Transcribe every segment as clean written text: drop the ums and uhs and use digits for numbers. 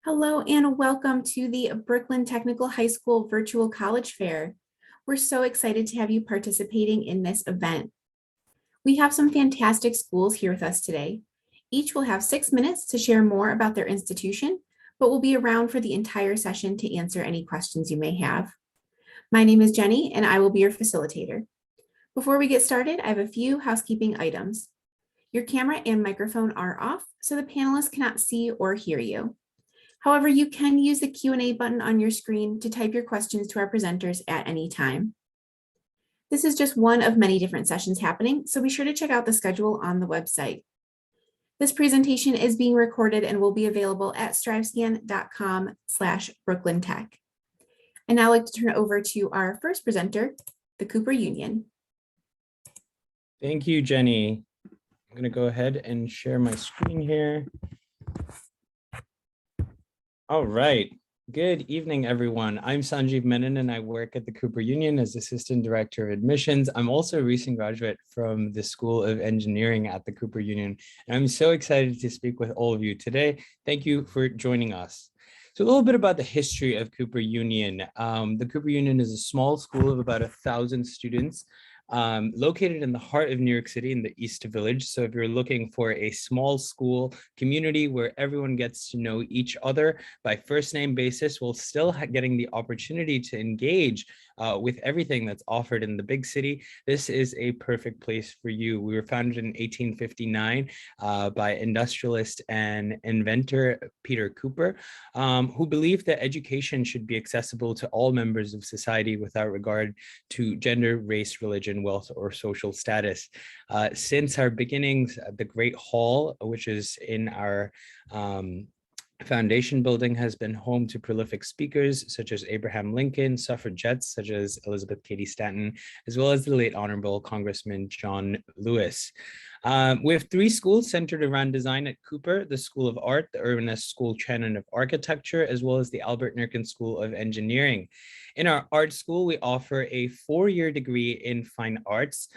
Hello and welcome to the Brooklyn Technical High School Virtual College Fair. We're so excited to have you participating in this event. We have some fantastic schools here with us today. Each will have 6 minutes to share more about their institution, but will be around for the entire session to answer any questions you may have. My name is Jenny and I will be your facilitator. Before we get started, I have a few housekeeping items. Your camera and microphone are off, so the panelists cannot see or hear you. However, you can use the Q&A button on your screen to type your questions to our presenters at any time. This is just one of many different sessions happening, so be sure to check out the schedule on the website. This presentation is being recorded and will be available at strivescan.com/BrooklynTech. I'd now like to turn it over to our first presenter, the Cooper Union. Thank you, Jenny. I'm going to go ahead and share my screen here. All right. Good evening, everyone. I'm Sanjeev Menon, and I work at the Cooper Union as Assistant Director of Admissions. I'm also a recent graduate from the School of Engineering at the Cooper Union, and I'm so excited to speak with all of you today. Thank you for joining us. So a little bit about the history of Cooper Union. The Cooper Union is a small school of about 1,000 students. Located in the heart of New York City in the East Village. So if you're looking for a small school community where everyone gets to know each other by first name basis, while still getting the opportunity to engage with everything that's offered in the big city, this is a perfect place for you. We were founded in 1859 by industrialist and inventor Peter Cooper, who believed that education should be accessible to all members of society without regard to gender, race, religion, wealth, or social status. Since our beginnings, the Great Hall, which is in our foundation building, has been home to prolific speakers such as Abraham Lincoln, suffragettes such as Elizabeth Cady Stanton, as well as the late Honorable Congressman John Lewis. We have 3 schools centered around design at Cooper: the School of Art, the Urbanist School Shannon of Architecture, as well as the Albert Nurkin School of Engineering. In our art school, we offer a 4-year degree in fine arts.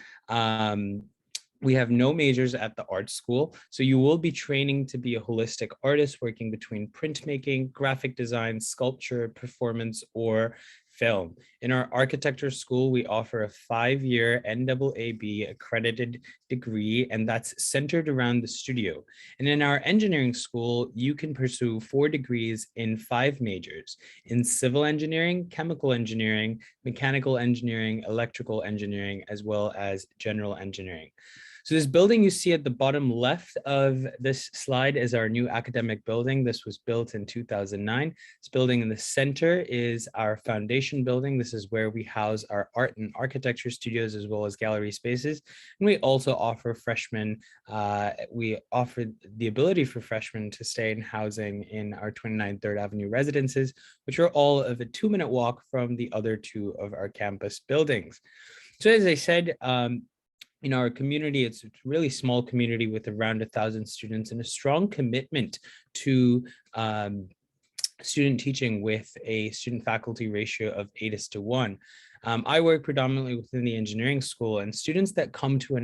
We have no majors at the art school, so you will be training to be a holistic artist working between printmaking, graphic design, sculpture, performance, or film. In our architecture school, we offer a 5-year NAAB accredited degree, and that's centered around the studio. And in our engineering school, you can pursue 4 degrees in 5 majors: in civil engineering, chemical engineering, mechanical engineering, electrical engineering, as well as general engineering. So this building you see at the bottom left of this slide is our new academic building. This was built in 2009. This building in the center is our foundation building. This is where we house our art and architecture studios as well as gallery spaces. And we also offer freshmen, we offer the ability for freshmen to stay in housing in our 29 3rd Avenue residences, which are all of a 2-minute walk from the other 2 of our campus buildings. So as I said, in our community, it's a really small community with around 1,000 students and a strong commitment to student teaching with a student faculty ratio of 8:1. I work predominantly within the engineering school, and students that come to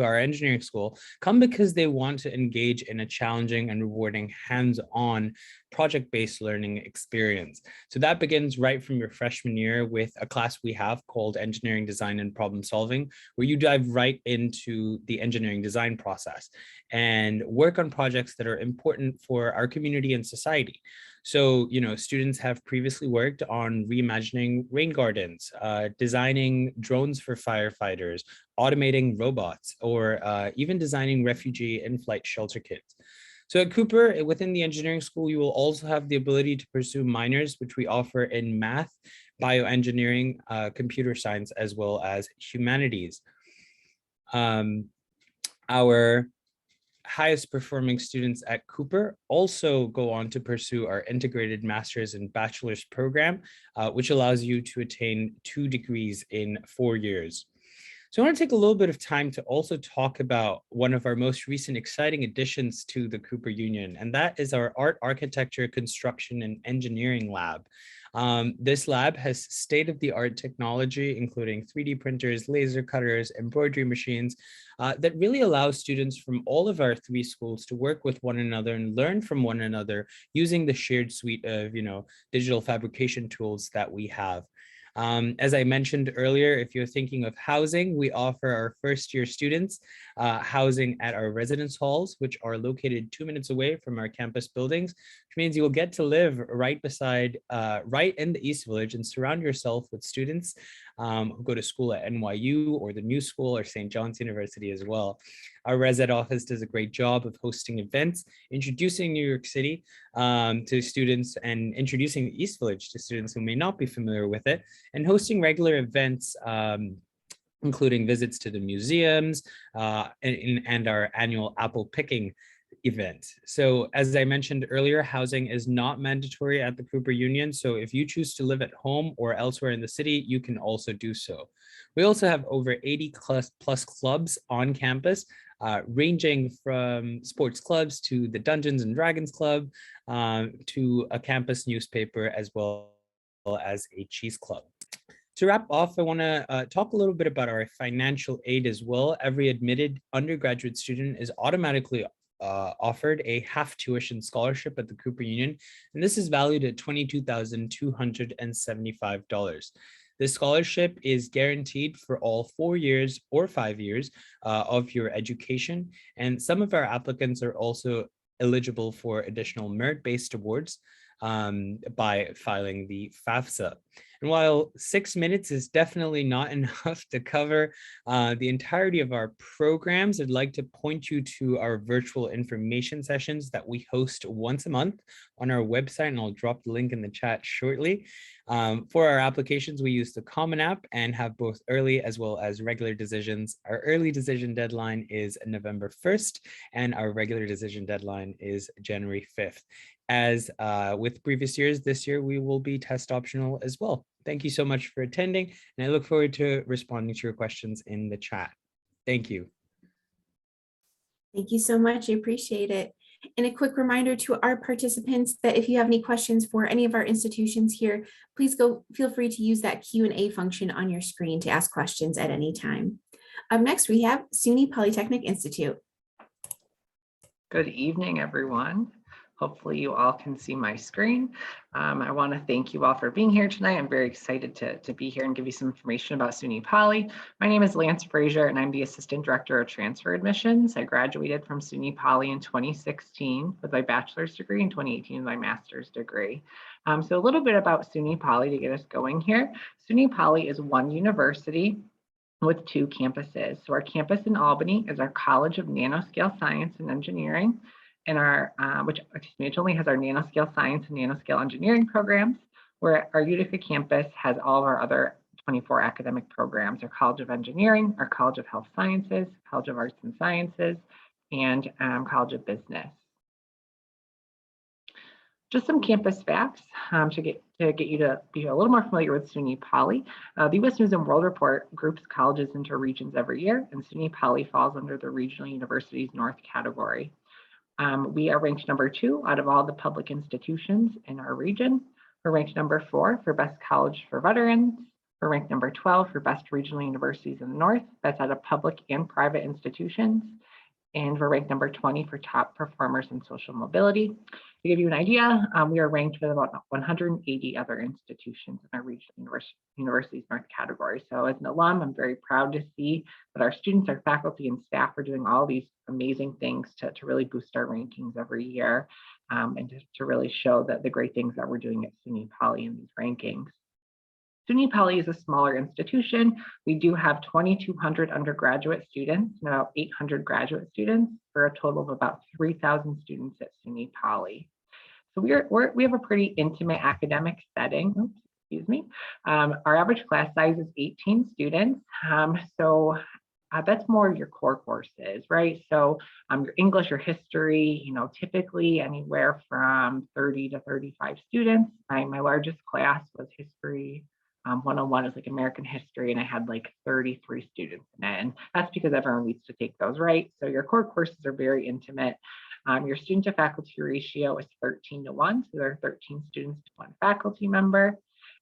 our engineering school come because they want to engage in a challenging and rewarding hands-on project-based learning experience. So that begins right from your freshman year with a class we have called Engineering Design and Problem Solving, where you dive right into the engineering design process and work on projects that are important for our community and society. So, students have previously worked on reimagining rain gardens, designing drones for firefighters, automating robots, or even designing refugee in-flight shelter kits. So at Cooper, within the engineering school, you will also have the ability to pursue minors, which we offer in math, bioengineering, computer science, as well as humanities. Our highest performing students at Cooper also go on to pursue our integrated master's and bachelor's program, which allows you to attain 2 degrees in 4 years. So I want to take a little bit of time to also talk about one of our most recent exciting additions to the Cooper Union, and that is our Art, Architecture, Construction, and Engineering Lab. This lab has state-of-the-art technology, including 3D printers, laser cutters, embroidery machines, that really allows students from all of our three schools to work with one another and learn from one another using the shared suite of, digital fabrication tools that we have. As I mentioned earlier, if you're thinking of housing, we offer our first year students housing at our residence halls, which are located 2 minutes away from our campus buildings, which means you will get to live right in the East Village and surround yourself with students who go to school at NYU or the New School or St. John's University as well. Our Res Ed office does a great job of hosting events, introducing New York City to students and introducing the East Village to students who may not be familiar with it, and hosting regular events, including visits to the museums and our annual apple picking event. So as I mentioned earlier, housing is not mandatory at the Cooper Union. So if you choose to live at home or elsewhere in the city, you can also do so. We also have over 80 plus clubs on campus, ranging from sports clubs to the Dungeons and Dragons Club, to a campus newspaper, as well as a cheese club. To wrap off, I want to talk a little bit about our financial aid as well. Every admitted undergraduate student is automatically offered a half tuition scholarship at the Cooper Union, and this is valued at $22,275. This scholarship is guaranteed for all 4 years or 5 years of your education, and some of our applicants are also eligible for additional merit-based awards by filing the FAFSA. And while 6 minutes is definitely not enough to cover the entirety of our programs, I'd like to point you to our virtual information sessions that we host once a month on our website, and I'll drop the link in the chat shortly. For our applications, we use the Common App and have both early as well as regular decisions. Our early decision deadline is November 1st, and our regular decision deadline is January 5th. As with previous years, this year we will be test optional as well. Thank you so much for attending, and I look forward to responding to your questions in the chat. Thank you. Thank you so much. I appreciate it. And a quick reminder to our participants that if you have any questions for any of our institutions here, please feel free to use that Q&A function on your screen to ask questions at any time. Up next, we have SUNY Polytechnic Institute. Good evening, everyone. Hopefully you all can see my screen. I want to thank you all for being here tonight. I'm very excited to be here and give you some information about SUNY Poly. My name is Lance Frazier, and I'm the Assistant Director of Transfer Admissions. I graduated from SUNY Poly in 2016 with my bachelor's degree, in 2018 with my master's degree. So a little bit about SUNY Poly to get us going here. SUNY Poly is one university with two campuses. So our campus in Albany is our College of Nanoscale Science and Engineering, and which only has our nanoscale science and nanoscale engineering programs, where our Utica campus has all of our other 24 academic programs: our College of Engineering, our College of Health Sciences, College of Arts and Sciences, and College of Business. Just some campus facts to get you to be a little more familiar with SUNY Poly. The U.S. News and World Report groups colleges into regions every year, and SUNY Poly falls under the Regional Universities North category. We are ranked number 2 out of all the public institutions in our region. We're ranked number 4 for best college for veterans. We're ranked number 12 for best regional universities in the North. That's out of public and private institutions. And we're ranked number 20 for top performers in social mobility. To give you an idea, we are ranked with about 180 other institutions in our regional universities North category. So as an alum, I'm very proud to see that our students, our faculty, and staff are doing all these amazing things to really boost our rankings every year, and to really show that the great things that we're doing at SUNY Poly in these rankings. SUNY Poly is a smaller institution. We do have 2,200 undergraduate students and about 800 graduate students, for a total of about 3,000 students at SUNY Poly. So we have a pretty intimate academic setting. Oops, excuse me. Our average class size is 18 students. That's more your core courses, right? So your English or history, typically anywhere from 30 to 35 students. My largest class was history. 101 is like American history, and I had like 33 students in it. And that's because everyone needs to take those, right? So your core courses are very intimate. Your student to faculty ratio is 13:1. So there are 13 students to 1 faculty member.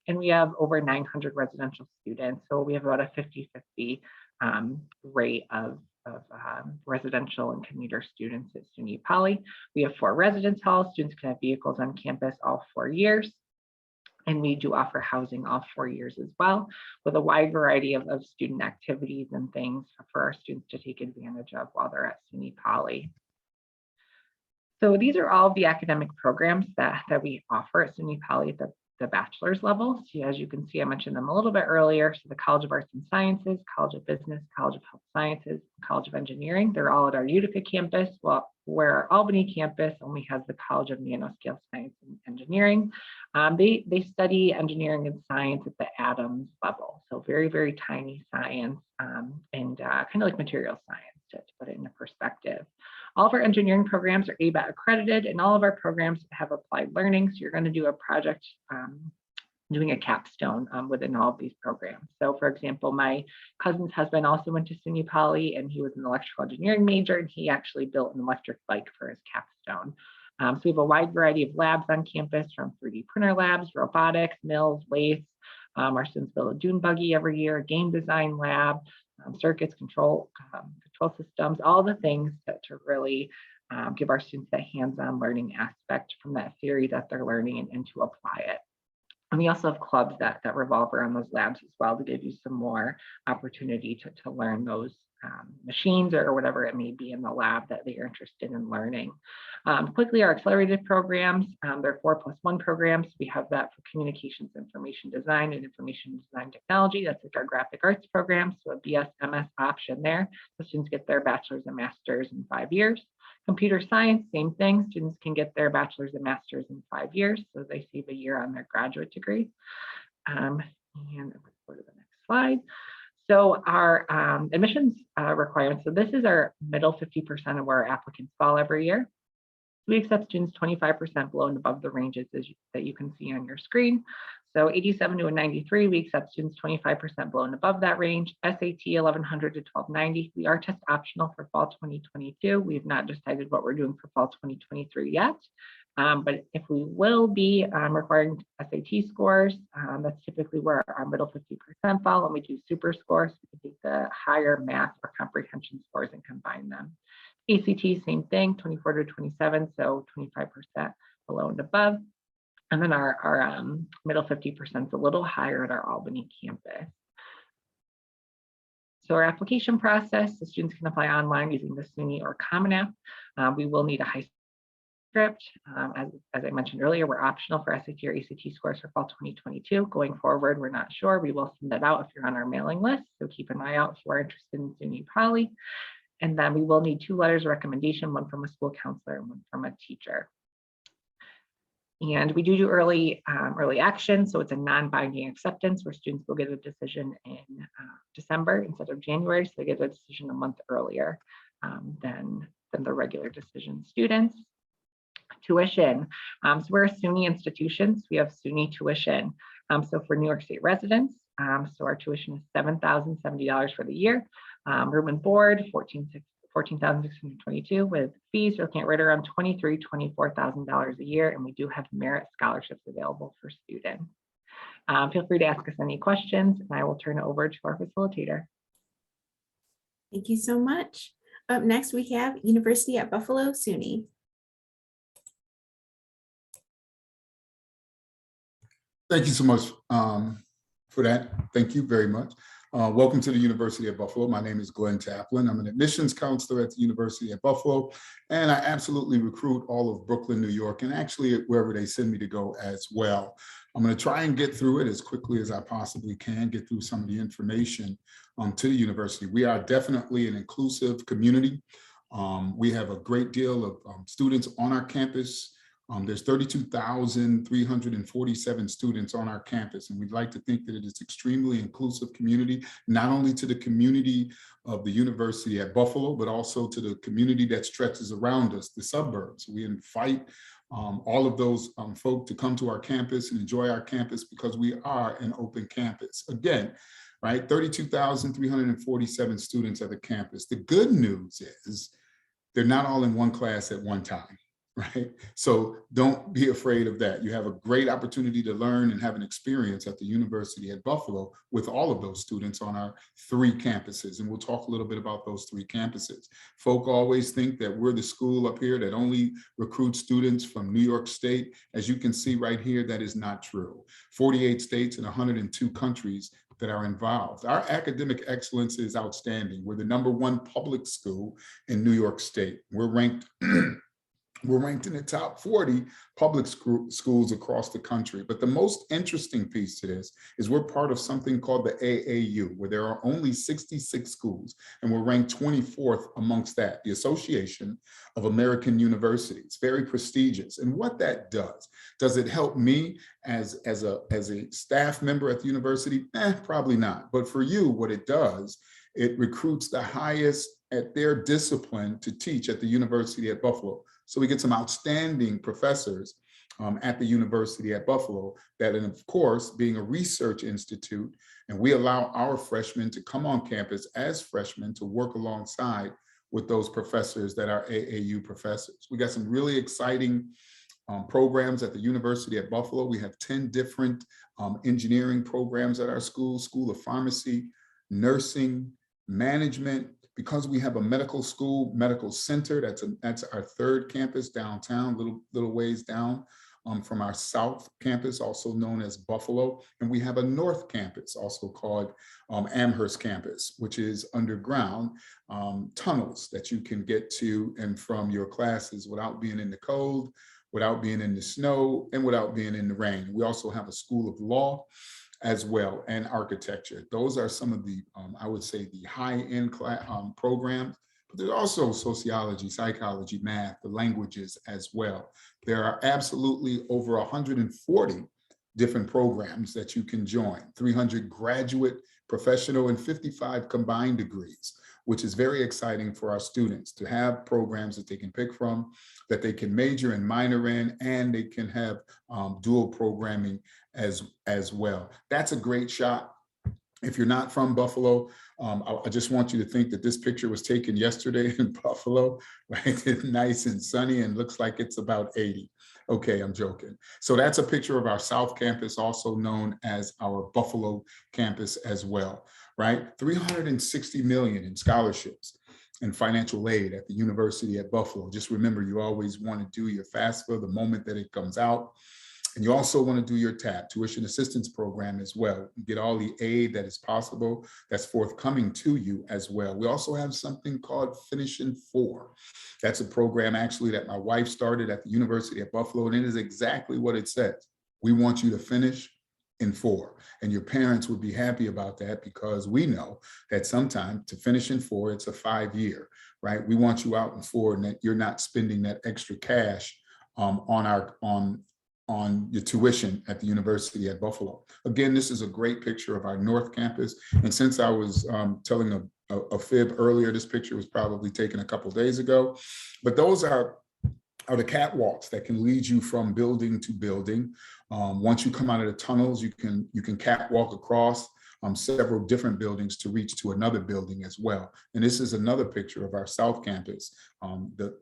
And we have over 900 residential students. So we have about a 50-50 rate of residential and commuter students at SUNY Poly. We have 4 residence halls. Students can have vehicles on campus all 4 years. And we do offer housing all 4 years as well, with a wide variety of student activities and things for our students to take advantage of while they're at SUNY Poly. So these are all of the academic programs that we offer at SUNY Poly at the bachelor's level. So as you can see, I mentioned them a little bit earlier. So the College of Arts and Sciences, College of Business, College of Health Sciences, College of Engineering, they're all at our Utica campus, where our Albany campus only has the College of Nanoscale Science and Engineering. They study engineering and science at the atoms level. So very, very tiny science and kind of like material science to put it into perspective. All of our engineering programs are ABET accredited, and all of our programs have applied learning. So you're going to do a project doing a capstone within all of these programs. So for example, my cousin's husband also went to SUNY Poly, and he was an electrical engineering major, and he actually built an electric bike for his capstone. So we have a wide variety of labs on campus, from 3D printer labs, robotics, mills, lathes. Our students build a dune buggy every year, a game design lab, circuits, control systems, all the things to really give our students that hands-on learning aspect from that theory that they're learning and to apply it. And we also have clubs that revolve around those labs as well, to give you some more opportunity to learn those machines or whatever it may be in the lab that they're interested in learning. Quickly, our accelerated programs, they're 4+1 programs. We have that for communications, information design, and information design technology. That's like our graphic arts program, so a BS, MS option there. So students get their bachelor's and master's in 5 years. Computer science, same thing. Students can get their bachelor's and master's in 5 years, so they save a year on their graduate degree. And let's go to the next slide. So our admissions requirements, so this is our middle 50% of where our applicants fall every year. We accept students 25% below and above the ranges that you can see on your screen. So 87 to a 93, we accept students 25% below and above that range. SAT 1100 to 1290. We are test optional for fall 2022. We have not decided what we're doing for fall 2023 yet. But if we will be requiring SAT scores, that's typically where our middle 50% fall, and we do super scores. We can take the higher math or comprehension scores and combine them. ACT, same thing, 24 to 27, so 25% below and above. And then our middle 50% is a little higher at our Albany campus. So our application process, the students can apply online using the SUNY or Common App. We will need a high script. As I mentioned earlier, we're optional for SAT or ACT scores for fall 2022. Going forward, we're not sure. We will send that out if you're on our mailing list. So keep an eye out if you are interested in SUNY Poly. And then we will need 2 letters of recommendation, one from a school counselor and one from a teacher. And we do early action. So it's a non-binding acceptance where students will get a decision in December instead of January. So they get a decision a month earlier than the regular decision students. Tuition. So we're a SUNY institution, so we have SUNY tuition. So for New York State residents, so our tuition is $7,070 for the year. Room and board, $14,622 with fees. You're looking at right around $24,000 a year, and we do have merit scholarships available for students. Feel free to ask us any questions, and I will turn it over to our facilitator. Thank you so much. Up next, we have University at Buffalo-SUNY. Thank you so much for that. Thank you very much. Welcome to the University of Buffalo. My name is Glenn Taplin. I'm an admissions counselor at the University of Buffalo, and I absolutely recruit all of Brooklyn, New York, and actually wherever they send me to go as well. I'm going to try and get through it as quickly as I possibly can, get through some of the information to the university. We are definitely an inclusive community. We have a great deal of students on our campus. There's 32,347 students on our campus, and we'd like to think that it is extremely inclusive community, not only to the community of the university at Buffalo, but also to the community that stretches around us, the suburbs. We invite all of those folk to come to our campus and enjoy our campus because we are an open campus. Again, right, 32,347 students at the campus. The good news is they're not all in one class at one time. Right? So don't be afraid of that. You have a great opportunity to learn and have an experience at the University at Buffalo with all of those students on our 3 campuses. And we'll talk a little bit about those 3 campuses. Folk always think that we're the school up here that only recruits students from New York State. As you can see right here, that is not true. 48 states and 102 countries that are involved. Our academic excellence is outstanding. We're the #1 public school in New York State. We're ranked in the top 40 public schools across the country. But the most interesting piece to this is we're part of something called the AAU, where there are only 66 schools, and we're ranked 24th amongst that, the Association of American Universities. Very prestigious. And what that does it help me as a staff member at the university? Probably not. But for you, what it does, it recruits the highest at their discipline to teach at the University at Buffalo. So we get some outstanding professors at the University at Buffalo that, and of course, being a research institute, and we allow our freshmen to come on campus as freshmen to work alongside with those professors that are AAU professors. We got some really exciting programs at the University at Buffalo. We have 10 different engineering programs at our school, School of Pharmacy, Nursing, Management. Because we have a medical school, medical center, that's our 3rd campus downtown, little ways down from our South campus, also known as Buffalo. And we have a North campus, also called Amherst campus, which is underground tunnels that you can get to and from your classes without being in the cold, without being in the snow, and without being in the rain. We also have a School of Law as well, and architecture. Those are some of the, I would say, the high-end programs, but there's also sociology, psychology, math, the languages as well. There are absolutely over 140 different programs that you can join, 300 graduate, professional, and 55 combined degrees, which is very exciting for our students to have programs that they can pick from, that they can major and minor in, and they can have dual programming as well. That's a great shot. If you're not from Buffalo, I just want you to think that this picture was taken yesterday in Buffalo, right? It's nice and sunny and looks like it's about 80. Okay, I'm joking. So that's a picture of our South Campus, also known as our Buffalo campus as well, right? 360 million in scholarships and financial aid at the University at Buffalo. Just remember, you always want to do your FAFSA the moment that it comes out. And you also want to do your TAP, Tuition Assistance Program, as well. Get all the aid that is possible that's forthcoming to you as well. We also have something called Finish in 4. That's a program actually that my wife started at the University at Buffalo, and it is exactly what it says. We want you to finish in 4. And your parents would be happy about that, because we know that sometimes to finish in 4, it's a 5-year, right? We want you out in 4 and that you're not spending that extra cash on your tuition at the University at Buffalo. Again, this is a great picture of our North Campus. And since I was telling a fib earlier, this picture was probably taken a couple days ago, but those are the catwalks that can lead you from building to building. Once you come out of the tunnels, you can catwalk across several different buildings to reach to another building as well. And this is another picture of our South Campus. The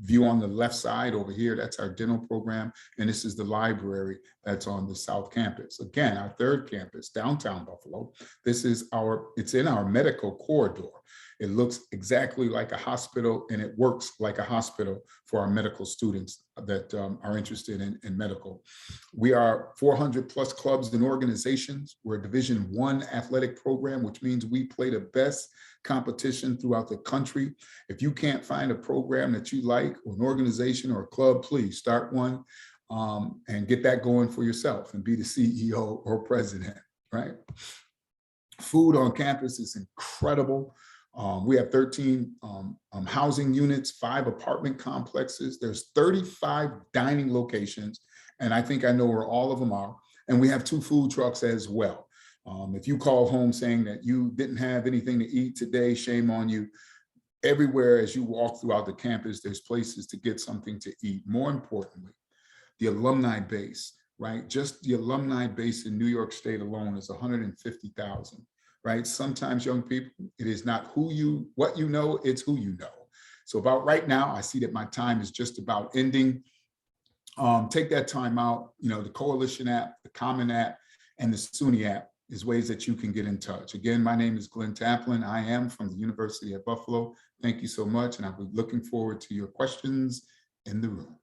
view on the left side over here, that's our dental program. And this is the library that's on the South Campus. Again, our 3rd campus, downtown Buffalo. It's in our medical corridor. It looks exactly like a hospital, and it works like a hospital for our medical students that are interested in medical. We are 400 plus clubs and organizations. We're a Division I athletic program, which means we play the best competition throughout the country. If you can't find a program that you like, or an organization or a club, please start one and get that going for yourself and be the CEO or president, right? Food on campus is incredible. We have 13 housing units, 5 apartment complexes. There's 35 dining locations, and I think I know where all of them are. And we have 2 food trucks as well. If you call home saying that you didn't have anything to eat today, shame on you. Everywhere as you walk throughout the campus, there's places to get something to eat. More importantly, the alumni base, right? Just the alumni base in New York State alone is 150,000, right? Sometimes, young people, it is not what you know, it's who you know. So about right now, I see that my time is just about ending. Take that time out. You know, the Coalition app, the Common app, and the SUNY app is ways that you can get in touch. Again, my name is Glenn Taplin. I am from the University at Buffalo. Thank you so much, and I'll be looking forward to your questions in the room.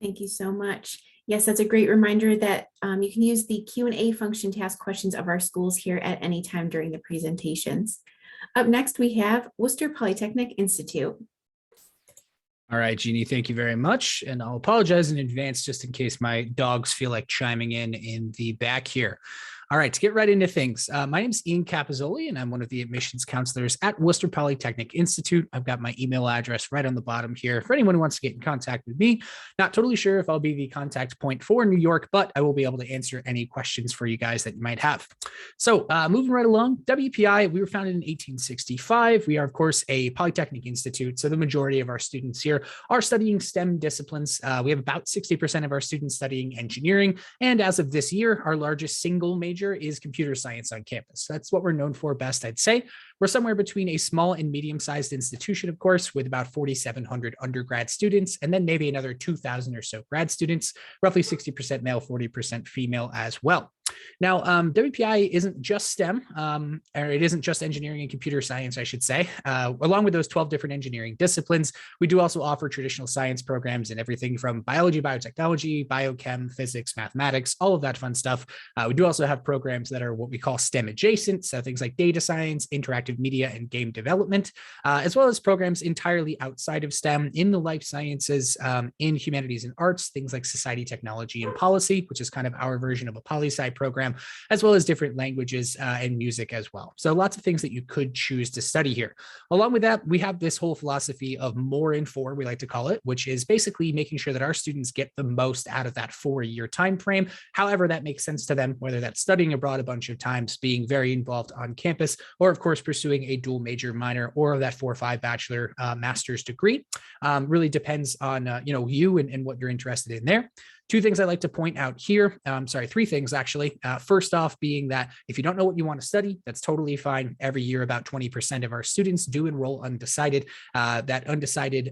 Thank you so much. Yes, that's a great reminder that you can use the Q&A function to ask questions of our schools here at any time during the presentations. Up next, we have Worcester Polytechnic Institute. All right, Jeannie, thank you very much. And I'll apologize in advance just in case my dogs feel like chiming in the back here. All right, to get right into things, my name is Ian Capizzoli, and I'm one of the admissions counselors at Worcester Polytechnic Institute. I've got my email address right on the bottom here for anyone who wants to get in contact with me. Not totally sure if I'll be the contact point for New York, but I will be able to answer any questions for you guys that you might have. So moving right along, WPI, we were founded in 1865. We are, of course, a Polytechnic Institute, so the majority of our students here are studying STEM disciplines. We have about 60% of our students studying engineering, and as of this year, our largest single major is computer science on campus. That's what we're known for best, I'd say. We're somewhere between a small and medium-sized institution, of course, with about 4,700 undergrad students, and then maybe another 2,000 or so grad students, roughly 60% male, 40% female as well. Now, WPI isn't just STEM, or it isn't just engineering and computer science, I should say. Along with those 12 different engineering disciplines, we do also offer traditional science programs in everything from biology, biotechnology, biochem, physics, mathematics, all of that fun stuff. We do also have programs that are what we call STEM adjacent, so things like data science, interactive media, and game development, as well as programs entirely outside of STEM in the life sciences, in humanities and arts, things like society, technology, and policy, which is kind of our version of a poli-sci program, as well as different languages and music as well. So lots of things that you could choose to study here. Along with that, we have this whole philosophy of more in 4, we like to call it, which is basically making sure that our students get the most out of that 4-year time frame, however that makes sense to them, whether that's studying abroad a bunch of times, being very involved on campus, or of course pursuing a dual major minor or that 4 or 5 bachelor master's degree. Really depends on you and what you're interested in there. 2 things I like to point out here. 3 things actually. First off being that if you don't know what you want to study, that's totally fine. Every year, about 20% of our students do enroll undecided. That undecided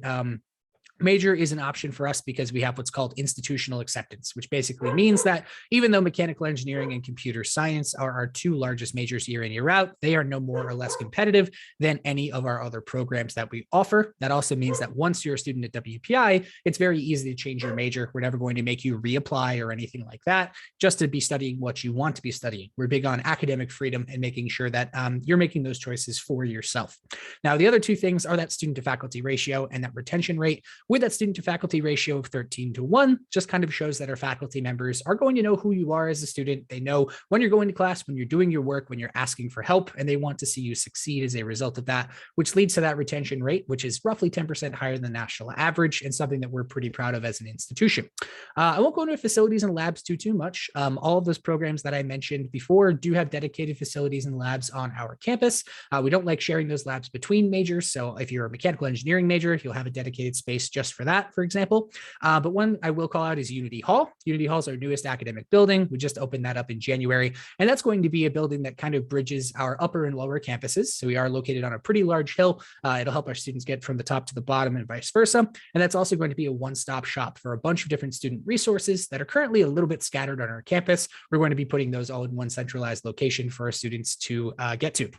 major is an option for us because we have what's called institutional acceptance, which basically means that even though mechanical engineering and computer science are our 2 largest majors year in, year out, they are no more or less competitive than any of our other programs that we offer. That also means that once you're a student at WPI, it's very easy to change your major. We're never going to make you reapply or anything like that, just to be studying what you want to be studying. We're big on academic freedom and making sure that you're making those choices for yourself. Now, the other 2 things are that student to faculty ratio and that retention rate. With that student to faculty ratio of 13:1, just kind of shows that our faculty members are going to know who you are as a student. They know when you're going to class, when you're doing your work, when you're asking for help, and they want to see you succeed as a result of that, which leads to that retention rate, which is roughly 10% higher than the national average and something that we're pretty proud of as an institution. I won't go into facilities and labs too much. All of those programs that I mentioned before do have dedicated facilities and labs on our campus. We don't like sharing those labs between majors. So if you're a mechanical engineering major, you'll have a dedicated space just for that, for example. But one I will call out is Unity Hall. Unity Hall is our newest academic building. We just opened that up in January, and that's going to be a building that kind of bridges our upper and lower campuses. So we are located on a pretty large hill. It'll help our students get from the top to the bottom and vice versa. And that's also going to be a one-stop shop for a bunch of different student resources that are currently a little bit scattered on our campus. We're going to be putting those all in one centralized location for our students to get to.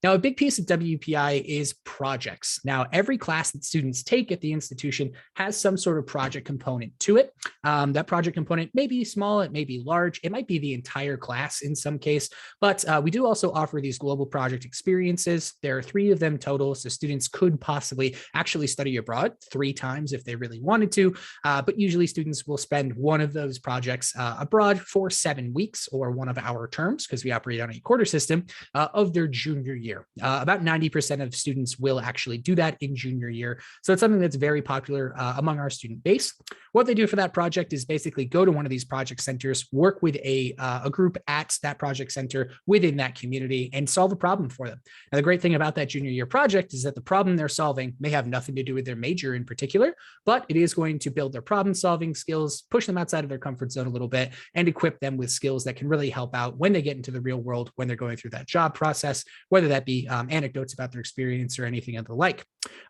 Now, a big piece of WPI is projects. Now, every class that students take at the institution institution has some sort of project component to it. That project component may be small, it may be large, it might be the entire class in some case, but we do also offer these global project experiences. There are 3 of them total, so students could possibly actually study abroad 3 times if they really wanted to, but usually students will spend one of those projects abroad for 7 weeks or one of our terms, because we operate on a quarter system, of their junior year. About 90% of students will actually do that in junior year. So it's something that's very popular among our student base. What they do for that project is basically go to one of these project centers, work with a group at that project center within that community, and solve a problem for them. Now, the great thing about that junior year project is that the problem they're solving may have nothing to do with their major in particular, but it is going to build their problem solving skills, push them outside of their comfort zone a little bit, and equip them with skills that can really help out when they get into the real world, when they're going through that job process, whether that be anecdotes about their experience or anything of the like.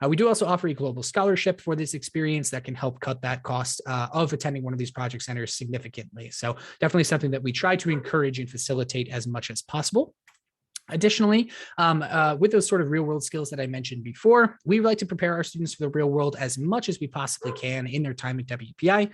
We do also offer a global scholarship for this experience that can help cut that cost of attending one of these project centers significantly. So definitely something that we try to encourage and facilitate as much as possible. Additionally, with those sort of real world skills that I mentioned before, we like to prepare our students for the real world as much as we possibly can in their time at WPI.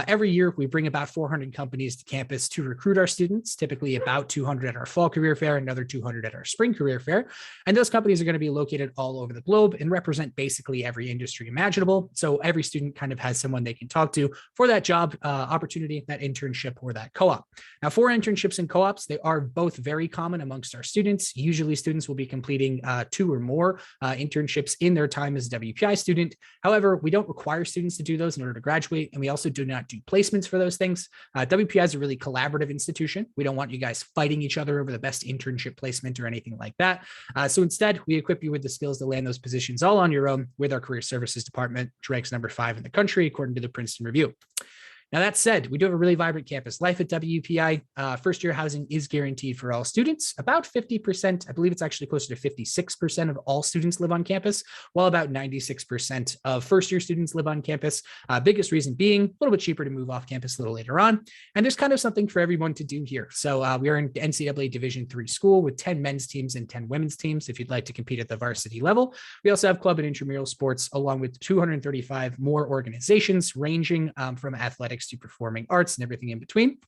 Every year, we bring about 400 companies to campus to recruit our students, typically about 200 at our fall career fair, another 200 at our spring career fair. And those companies are going to be located all over the globe and represent basically every industry imaginable. So every student kind of has someone they can talk to for that job opportunity, that internship, or that co-op. Now, for internships and co-ops, they are both very common amongst our students. Usually students will be completing 2 or more internships in their time as a WPI student. However, we don't require students to do those in order to graduate, and we also do not do placements for those things. WPI is a really collaborative institution. We don't want you guys fighting each other over the best internship placement or anything like that. So instead, we equip you with the skills to land those positions all on your own with our career services department, which ranks number 5 in the country, according to the Princeton Review. Now, that said, we do have a really vibrant campus life at WPI. First year housing is guaranteed for all students. About 50%, I believe it's actually closer to 56% of all students live on campus, while about 96% of first year students live on campus. Biggest reason being a little bit cheaper to move off campus a little later on. And there's kind of something for everyone to do here. So we are an NCAA Division III school with 10 men's teams and 10 women's teams if you'd like to compete at the varsity level. We also have club and intramural sports, along with 235 more organizations ranging from athletics to performing arts and everything in between.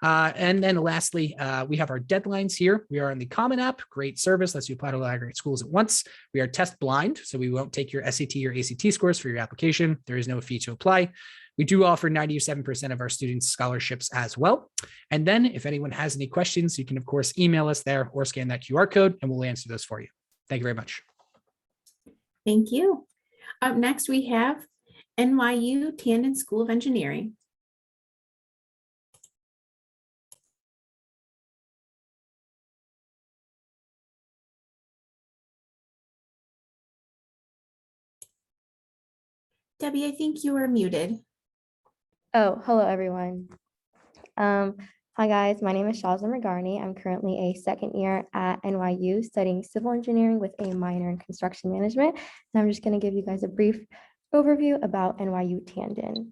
And then lastly, we have our deadlines here. We are on the Common App, great service, lets you apply to a lot of great schools at once. We are test blind, so we won't take your SAT or ACT scores for your application. There is no fee to apply. We do offer 97% of our students scholarships as well. And then if anyone has any questions, you can of course email us there or scan that QR code and we'll answer those for you. Thank you very much. Thank you. Up next, we have NYU Tandon School of Engineering. Debbie, I think you are muted. Oh, hello, everyone. Hi, guys. My name is Shazna Regani. I'm currently a second year at NYU studying civil engineering with a minor in construction management. And I'm just going to give you guys a brief overview about NYU Tandon.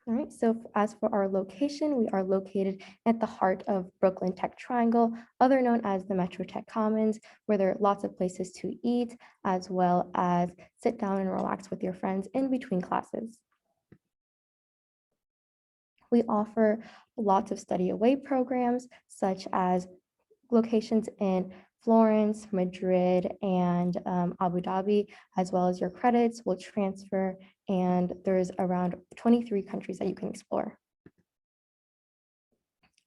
All right, so as for our location, we are located at the heart of Brooklyn Tech Triangle, other known as the Metro Tech Commons, where there are lots of places to eat, as well as sit down and relax with your friends in between classes. We offer lots of study away programs, such as locations in Florence, Madrid, and Abu Dhabi, as well as your credits will transfer, and there's around 23 countries that you can explore.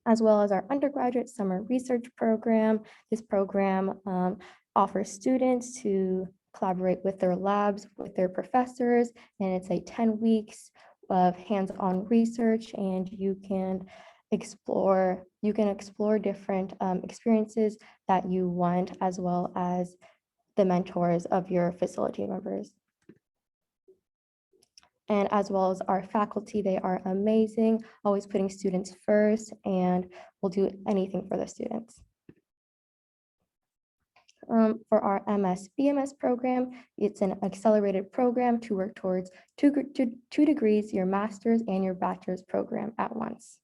As well as our undergraduate summer research program. This program offers students to collaborate with their labs, with their professors, and it's a 10 weeks of hands-on research, and you can explore different experiences that you want, as well as the mentors of your facility members. And as well as our faculty, they are amazing, always putting students first, and will do anything for the students. For our MS/BMS program, it's an accelerated program to work towards two degrees, your master's and your bachelor's program at once.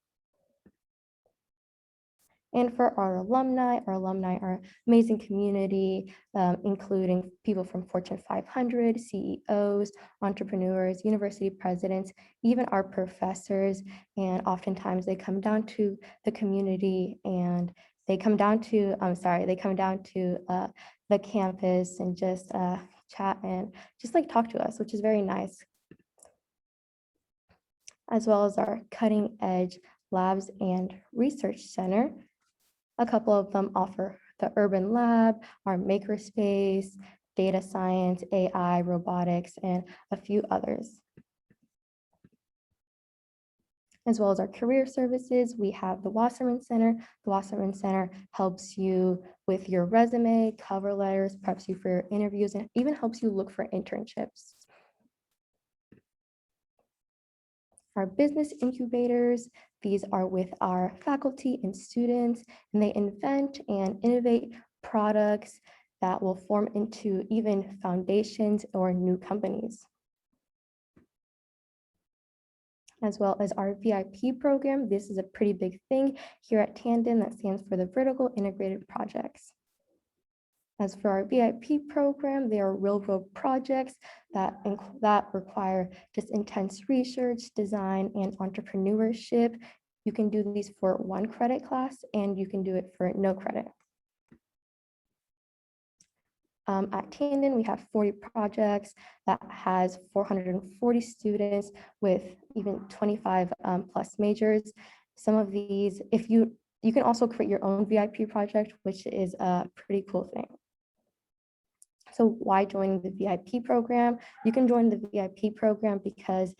And for our alumni are amazing community, including people from Fortune 500, CEOs, entrepreneurs, university presidents, even our professors. And oftentimes they come down to the community and they come down to, the campus and just chat and just like talk to us, which is very nice. As well as our cutting edge labs and research center. A couple of them offer the Urban Lab, our Makerspace, data science, AI, robotics, and a few others. As well as our career services, we have the Wasserman Center. The Wasserman Center helps you with your resume, cover letters, preps you for your interviews, and even helps you look for internships. Our business incubators, these are with our faculty and students, and they invent and innovate products that will form into even foundations or new companies. As well as our VIP program, this is a pretty big thing here at Tandon that stands for the Vertical Integrated Projects. As for our VIP program, they are real-world projects that require just intense research, design, and entrepreneurship. You can do these for 1 credit class, and you can do it for no credit. At Tandon, we have 40 projects that has 440 students with even 25 plus majors. Some of these, if you can also create your own VIP project, which is a pretty cool thing. So why join the VIP program? You can join the VIP program because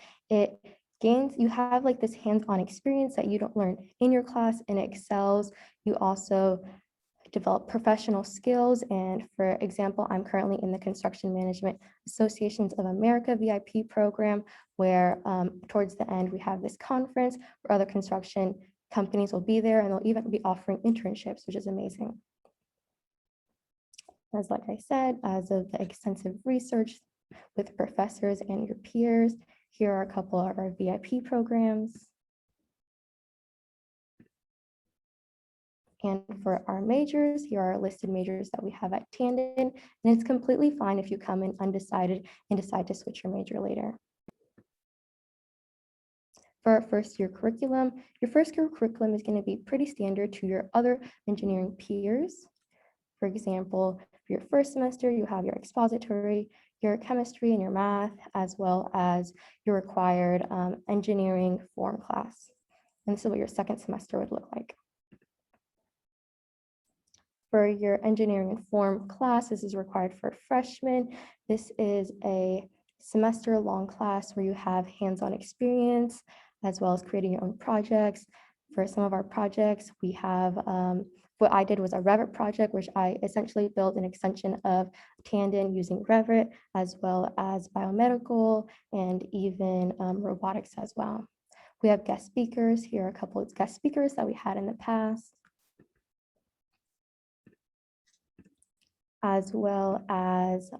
you have like this hands-on experience that you don't learn in your class and it excels. You also develop professional skills. And for example, I'm currently in the Construction Management Associations of America VIP program, where towards the end, we have this conference where other construction companies will be there and they'll even be offering internships, which is amazing. As like I said, as of the extensive research with professors and your peers, here are a couple of our VIP programs. And for our majors, here are listed majors that we have at Tandon, and it's completely fine if you come in undecided and decide to switch your major later. For our first year curriculum, your first year curriculum is going to be pretty standard to your other engineering peers. For example, for your first semester, you have your expository, your chemistry and your math, as well as your required engineering form class. And this is what your second semester would look like. For your engineering and form class, this is required for freshmen. This is a semester-long class where you have hands-on experience, as well as creating your own projects. For some of our projects, we have, what I did was a Revit project, which I essentially built an extension of Tandon using Revit, as well as biomedical and even robotics as well. We have guest speakers. Here are a couple of guest speakers that we had in the past. As well as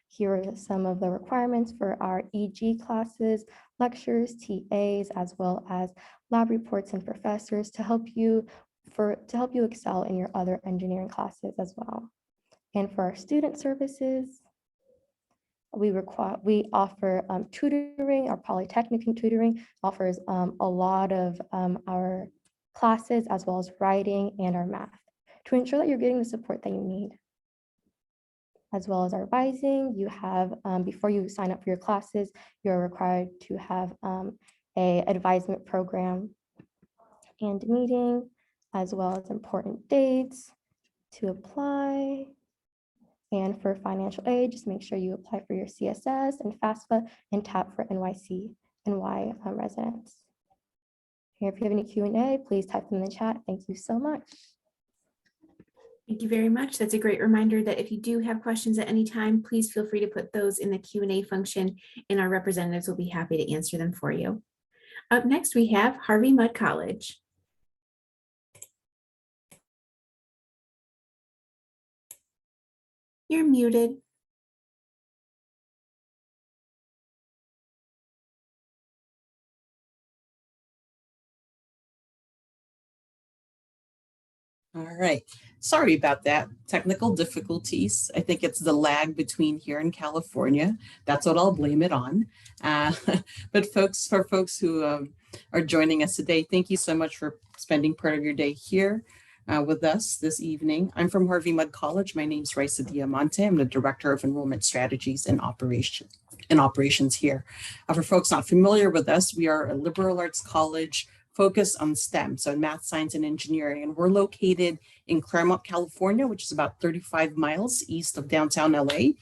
here are some of the requirements for our EG classes, lectures, TAs, as well as lab reports and professors to help you excel in your other engineering classes as well. And for our student services, we offer tutoring. Our Polytechnic tutoring offers a lot of our classes, as well as writing and our math, to ensure that you're getting the support that you need. As well as our advising, you have, before you sign up for your classes, you're required to have a advisement program and meeting, as well as important dates to apply. And for financial aid, just make sure you apply for your CSS and FAFSA and tap for NY residents. Here, if you have any Q&A, please type them in the chat. Thank you so much. Thank you very much. That's a great reminder that if you do have questions at any time, please feel free to put those in the Q&A function and our representatives will be happy to answer them for you. Up next, we have Harvey Mudd College. You're muted. All right. Sorry about that. Technical difficulties. I think it's the lag between here and California. That's what I'll blame it on. Uh, but for folks who are joining us today, thank you so much for spending part of your day here with us this evening. I'm from Harvey Mudd College. My name's Raisa Diamante. I'm the Director of Enrollment Strategies and Operations here. For folks not familiar with us, we are a liberal arts college focus on STEM, so math, science, and engineering. And we're located in Claremont, California, which is about 35 miles east of downtown LA.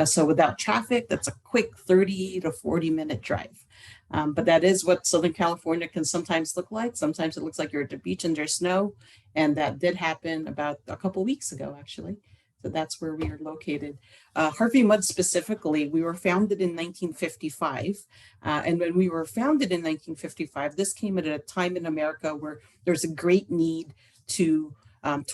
So without traffic, that's a quick 30 to 40-minute drive. But that is what Southern California can sometimes look like. Sometimes it looks like you're at the beach and there's snow. And that did happen about a couple weeks ago, actually. So that's where we are located. Harvey Mudd specifically, we were founded in 1955. And when we were founded in 1955, this came at a time in America where there's a great need to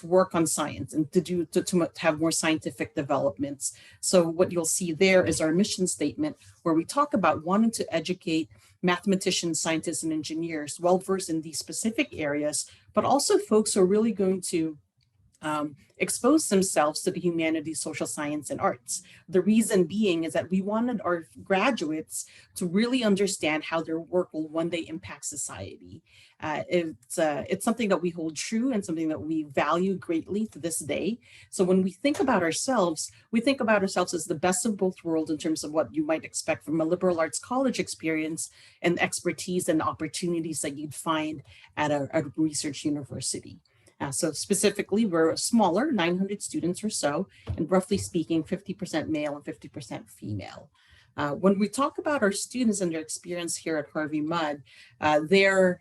work on science and to have more scientific developments. So what you'll see there is our mission statement, where we talk about wanting to educate mathematicians, scientists, and engineers well-versed in these specific areas, but also folks who are really going to expose themselves to the humanities, social science, and arts. The reason being is that we wanted our graduates to really understand how their work will one day impact society. It's something that we hold true and something that we value greatly to this day. So when we think about ourselves, as the best of both worlds in terms of what you might expect from a liberal arts college experience and expertise and opportunities that you'd find at a research university. So specifically, we're smaller, 900 students or so, and roughly speaking, 50% male and 50% female. When we talk about our students and their experience here at Harvey Mudd, their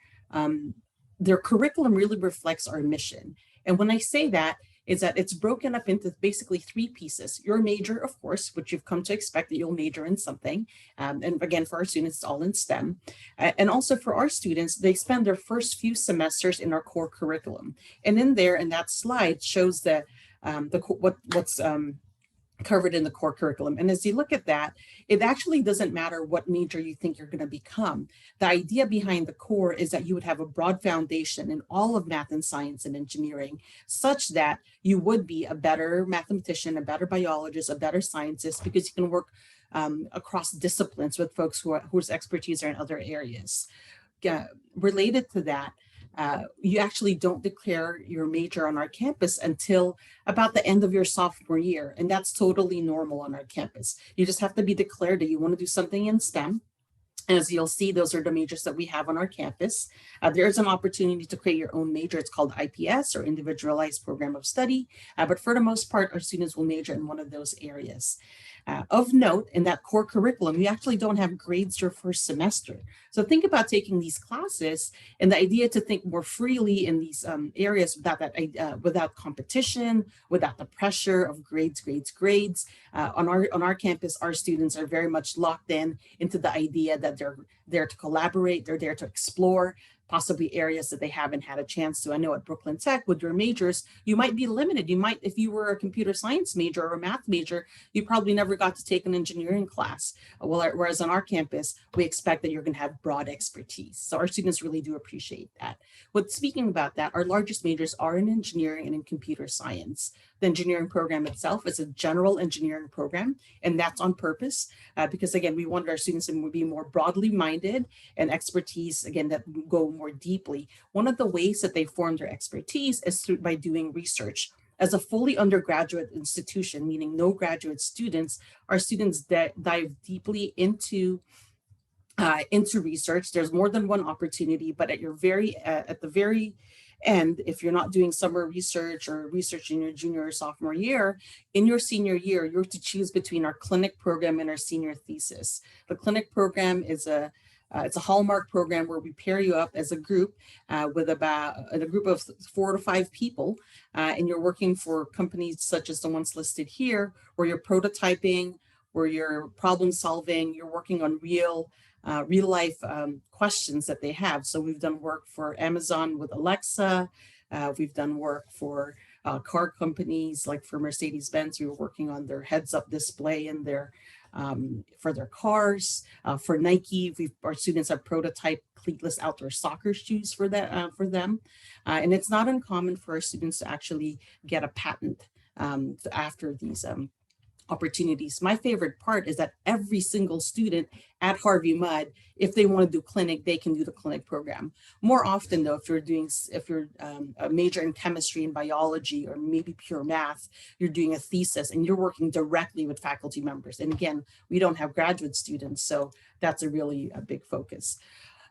curriculum really reflects our mission. And when I say that, is that it's broken up into basically three pieces. Your major, of course, which you've come to expect that you'll major in something. And again, for our students, it's all in STEM. And also for our students, they spend their first few semesters in our core curriculum. And in that slide shows what's covered in the core curriculum. And as you look at that, it actually doesn't matter what major you think you're going to become. The idea behind the core is that you would have a broad foundation in all of math and science and engineering, such that you would be a better mathematician, a better biologist, a better scientist, because you can work across disciplines with folks whose expertise are in other areas. Related to that, you actually don't declare your major on our campus until about the end of your sophomore year. And that's totally normal on our campus. You just have to be declared that you want to do something in STEM. As you'll see, those are the majors that we have on our campus. There's an opportunity to create your own major. It's called IPS, or Individualized Program of Study. But for the most part, our students will major in one of those areas. Of note, in that core curriculum, you actually don't have grades your first semester. So think about taking these classes, and the idea to think more freely in these areas without competition, without the pressure of grades. On our campus, our students are very much locked into the idea that they're there to collaborate, they're there to explore, possibly areas that they haven't had a chance to. I know at Brooklyn Tech, with your majors, you might be limited. If you were a computer science major or a math major, you probably never got to take an engineering class. Whereas on our campus, we expect that you're going to have broad expertise. So our students really do appreciate that. Speaking about that, our largest majors are in engineering and in computer science. The engineering program itself is a general engineering program, and that's on purpose because, again, we want our students to be more broadly minded and expertise, again, that go more deeply. One of the ways that they form their expertise is by doing research. As a fully undergraduate institution, meaning no graduate students, our students dive deeply into research. There's more than one opportunity, but at the very end, if you're not doing summer research or research in your junior or sophomore year, in your senior year, you're to choose between our clinic program and our senior thesis. The clinic program is it's a hallmark program where we pair you up as a group with a group of 4 to 5 people, and you're working for companies such as the ones listed here, where you're prototyping, where you're problem solving, you're working on real life questions that they have. So we've done work for Amazon with Alexa. We've done work for car companies, like for Mercedes-Benz. We were working on their heads-up display in their for their cars. For Nike, our students have prototype cleatless outdoor soccer shoes for that for them. And it's not uncommon for our students to actually get a patent after these opportunities. My favorite part is that every single student at Harvey Mudd, if they want to do clinic, they can do the clinic program. More often though, if you're a major in chemistry and biology, or maybe pure math, you're doing a thesis and you're working directly with faculty members. And again, we don't have graduate students, so that's a really big focus.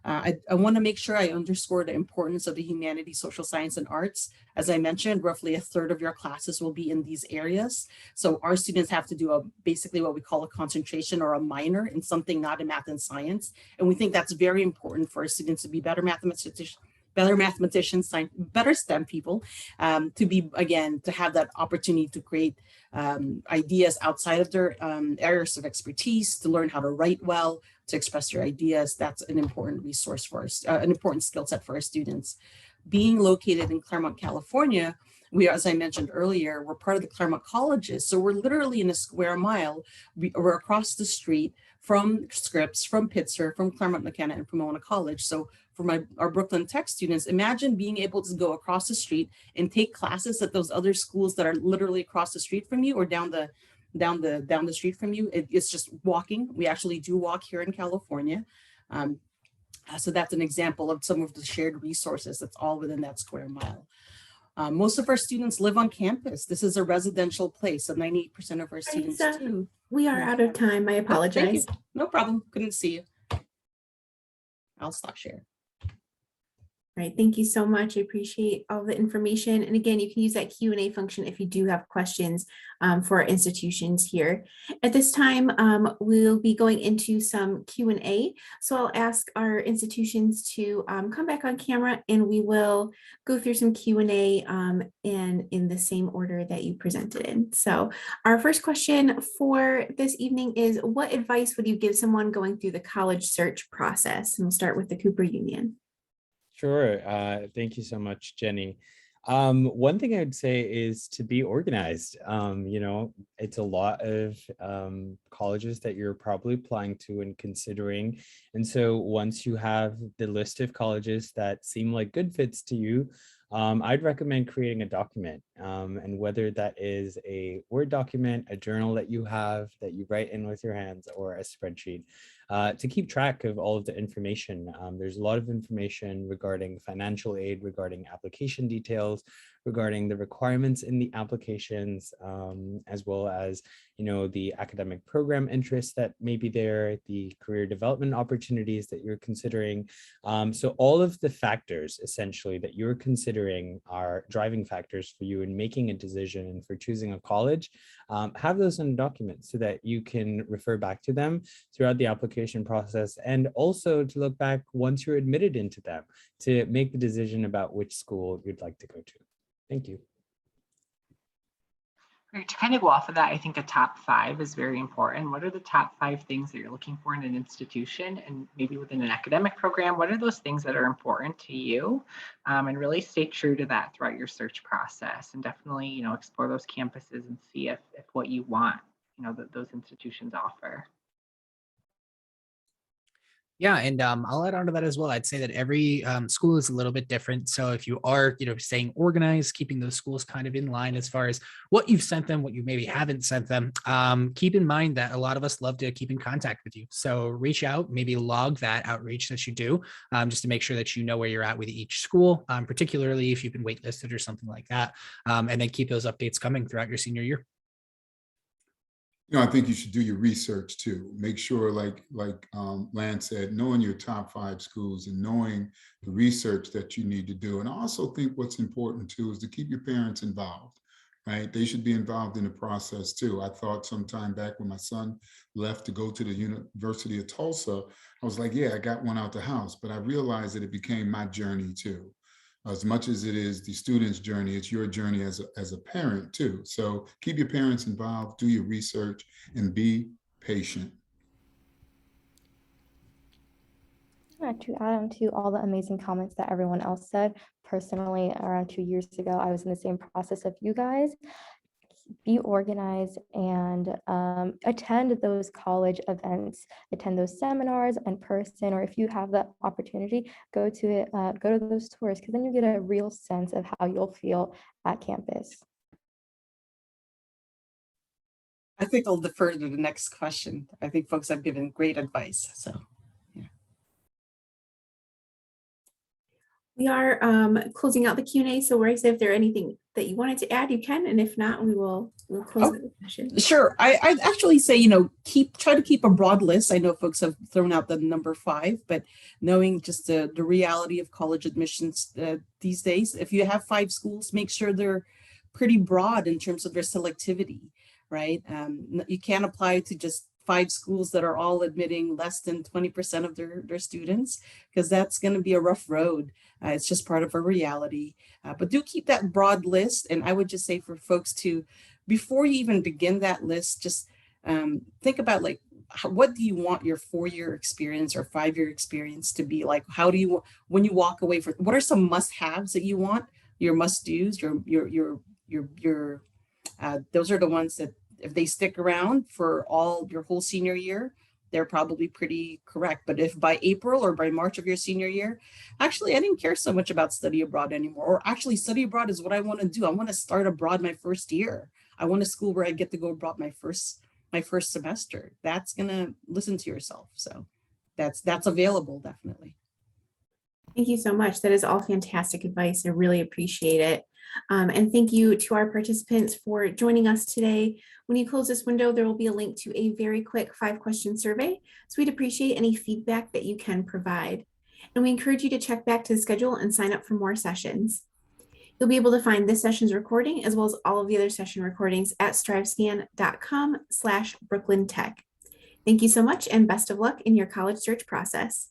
I want to make sure I underscore the importance of the humanities, social science, and arts. As I mentioned, roughly a third of your classes will be in these areas. So our students have to do basically what we call a concentration or a minor in something not in math and science. And we think that's very important for our students to be better mathematicians, better STEM people, to have that opportunity to create ideas outside of their areas of expertise, to learn how to write well, to express your ideas. That's an important resource for us, an important skill set for our students. Being located in Claremont, California, as I mentioned earlier, we're part of the Claremont colleges. So we're literally in a square mile. We're across the street from Scripps, from Pitzer, from Claremont McKenna, and Pomona College. So for our Brooklyn Tech students, imagine being able to go across the street and take classes at those other schools that are literally across the street from you, or down the street from you. It's just walking. We actually do walk here in California. So that's an example of some of the shared resources that's all within that square mile. Most of our students live on campus. This is a residential place, so 98% of our students do. We are out of time. I apologize. No problem. Couldn't see you. I'll stop sharing. All right, thank you so much. I appreciate all the information. And again, you can use that Q&A function if you do have questions for our institutions here. At this time, we'll be going into some Q&A. So I'll ask our institutions to come back on camera, and we will go through some Q&A in the same order that you presented in. So our first question for this evening is, what advice would you give someone going through the college search process? And we'll start with the Cooper Union. Sure. Thank you so much, Jenny. One thing I would say is to be organized. It's a lot of colleges that you're probably applying to and considering. And so once you have the list of colleges that seem like good fits to you, I'd recommend creating a document, and whether that is a Word document, a journal that you have that you write in with your hands, or a spreadsheet, to keep track of all of the information. There's a lot of information regarding financial aid, regarding application details, regarding the requirements in the applications, as well as the academic program interests that may be there, the career development opportunities that you're considering. So all of the factors essentially that you're considering are driving factors for you in making a decision and for choosing a college. Have those in a document so that you can refer back to them throughout the application process, and also to look back once you're admitted into them to make the decision about which school you'd like to go to. Thank you. Great. To kind of go off of that, I think a top 5 is very important. What are the top 5 things that you're looking for in an institution, and maybe within an academic program? What are those things that are important to you? And really stay true to that throughout your search process, and definitely, explore those campuses and see if what you want, that those institutions offer. Yeah, and I'll add on to that as well. I'd say that every school is a little bit different. So if you are, staying organized, keeping those schools kind of in line as far as what you've sent them, what you maybe haven't sent them, keep in mind that a lot of us love to keep in contact with you. So reach out, maybe log that outreach that you do, just to make sure that you know where you're at with each school, particularly if you've been waitlisted or something like that, and then keep those updates coming throughout your senior year. I think you should do your research too. Make sure, like Lance said, knowing your top 5 schools and knowing the research that you need to do. And I also think what's important too is to keep your parents involved, right? They should be involved in the process too. I thought sometime back when my son left to go to the University of Tulsa, I was like, yeah, I got one out the house, but I realized that it became my journey too. As much as it is the student's journey, it's your journey as a parent too. So keep your parents involved, do your research, and be patient. To add on to all the amazing comments that everyone else said, personally, around 2 years ago, I was in the same process of you guys. be organized and attend those college events, attend those seminars in person, or if you have the opportunity, go to those tours, because then you get a real sense of how you'll feel at campus. I think I'll defer to the next question. I think folks have given great advice. So, yeah. We are closing out the Q&A. So Royce, if there anything that you wanted to add, you can. And if not, we'll close out the session. Sure. I'd actually say, try to keep a broad list. I know folks have thrown out the number 5, but knowing just the reality of college admissions these days, if you have 5 schools, make sure they're pretty broad in terms of their selectivity, right? You can't apply to just 5 schools that are all admitting less than 20% of their students, because that's going to be a rough road. It's just part of a reality. But do keep that broad list. And I would just say for folks to, before you even begin that list, just think about what do you want your 4-year experience or 5-year experience to be like? How do you, when you walk away from, what are some must-haves that you want? Your must-dos, those are the ones that if they stick around for your whole senior year, they're probably pretty correct. But if by April or by March of your senior year, actually, I didn't care so much about study abroad anymore, or actually study abroad is what I want to do. I want to start abroad my first year. I want a school where I get to go abroad my first semester. That's going to listen to yourself. So that's available, definitely. Thank you so much. That is all fantastic advice. I really appreciate it. And thank you to our participants for joining us today. When you close this window, there will be a link to a very quick 5-question survey. So we'd appreciate any feedback that you can provide. And we encourage you to check back to the schedule and sign up for more sessions. You'll be able to find this session's recording as well as all of the other session recordings at strivescan.com/BrooklynTech. Thank you so much and best of luck in your college search process.